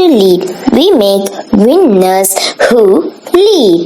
lead. We make winners who lead.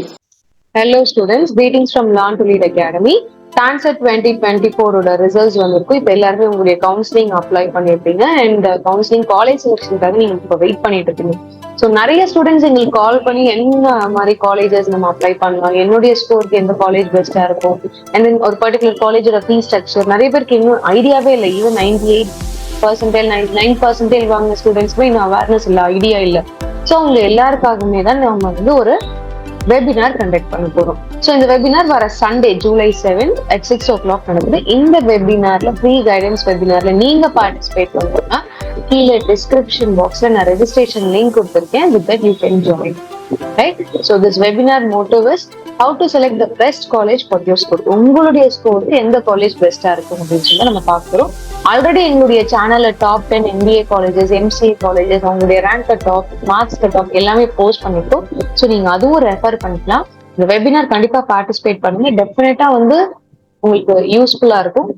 Hello students, greetings from Learn to Lead Academy. TANCET 2024 ஓட results வந்திருக்கும். இப்போ எல்லாருமே உங்களுடைய counselling apply பண்ணிருப்பீங்க அண்ட் கவுன்சிலிங் காலேஜ் செலக்ஷனுக்காக நீங்க இப்போ வெயிட் பண்ணிட்டு இருக்கீங்க. ஸோ நிறைய ஸ்டூடெண்ட்ஸ் எங்களுக்கு கால் பண்ணி என்ன மாதிரி காலேஜஸ் நம்ம அப்ளை பண்ணலாம், என்னுடைய ஸ்கோருக்கு எந்த காலேஜ் பெஸ்டா இருக்கும், அண்ட் தென் ஒரு பர்டிகுலர் காலேஜோட ஃபீஸ் ஸ்ட்ரக்சர் நிறைய பேருக்கு இன்னும் ஐடியாவே இல்லை. ஈவன் 98% வாங்கின ஸ்டூடெண்ட்ஸ்மே இன்னும் அவேர்னஸ் இல்லை, ஐடியா இல்லை. ஸோ உங்க எல்லாருக்காகவுமே தான் நம்ம வந்து ஒரு வெபினார் கண்டக்ட் பண்ண போறோம். ஸோ இந்த வெபினார் வர சண்டே ஜூலை 7 at 6 o'clock நடக்குது. இந்த வெபினார்ல ஃப்ரீ கைடன்ஸ் வெபினார்ல நீங்க பார்ட்டிசிபேட் பண்ணணும்னா கீழே டிஸ்கிரிப்ஷன் பாக்ஸ்ல நான் ரெஜிஸ்ட்ரேஷன் லிங்க் கொடுத்துருக்கேன். With that you can join. Right? So this webinar motive is how to select the best college for your score. உங்களுடைய ஸ்கோருக்கு எந்த காலேஜ் பெஸ்டா இருக்கும் அப்படின்னு சொல்லி நம்ம பார்க்கிறோம். ஆல்ரெடி எங்களுடைய சேனல்ல top 10 MBA colleges, MCA colleges, அவங்களுடைய rank cut off, marks cut off எல்லாமே போஸ்ட் பண்ணிருக்கோம். ஸோ நீங்க அதுவும் ரெஃபர் பண்ணிக்கலாம். இந்த வெபினார் கண்டிப்பா பார்ட்டிசிபேட் பண்ணுங்க. டெஃபினட்டா வந்து உங்களுக்கு யூஸ்ஃபுல்லா இருக்கும்.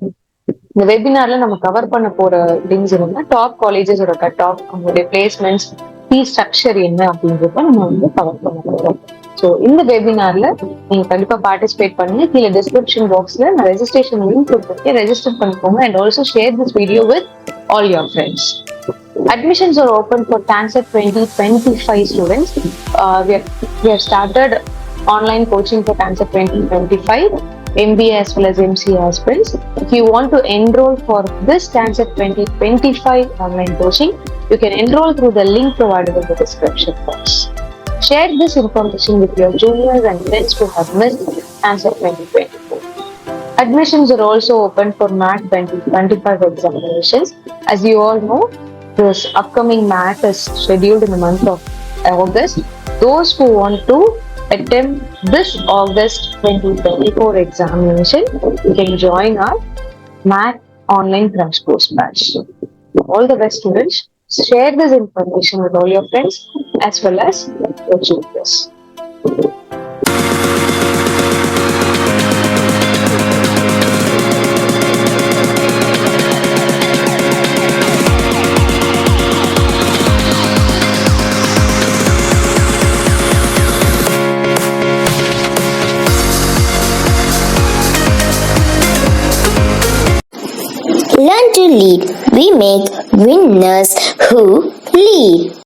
இந்த வெபினார்ல நம்ம கவர் பண்ண போற திங்ஸ் என்னன்னா டாப் காலேஜஸோட கட் ஆஃப், அவங்களுடைய பிளேஸ்மெண்ட்ஸ், ஃபீஸ் ஸ்ட்ரக்சர் என்ன அப்படின்றத நம்ம வந்து கவர் பண்ண போறோம். ஸோ இந்த வெபினார்ல நீங்க கண்டிப்பா பார்ட்டிசிபேட் பண்ணுங்க. கீழே டிஸ்கிரிப்ஷன் பாக்ஸ்ல நான் ரெஜிஸ்ட்ரேஷன் லிங்க் கொடுத்துருக்கேன். ரெஜிஸ்டர் பண்ணிக்கோங்க and also share this video with all your friends. Admissions are open for TANCET 2025 students. We have started online coaching for TANCET 2025, MBA as well as MCA aspirants. If you want to enroll for this TANCET 2025 online coaching, you can enroll through the link provided in the description box. Share this information with your juniors and friends who have missed TANCET 2024. Admissions are also open for MAT 2025 examinations. As you all know, this upcoming MAT is scheduled in the month of August. Those who want to attempt this August 2024 examination, you can join our MAT online crash course batch. All the best students. Share this information with all your friends as well as your juniors. Learn to lead. We make winners who lead.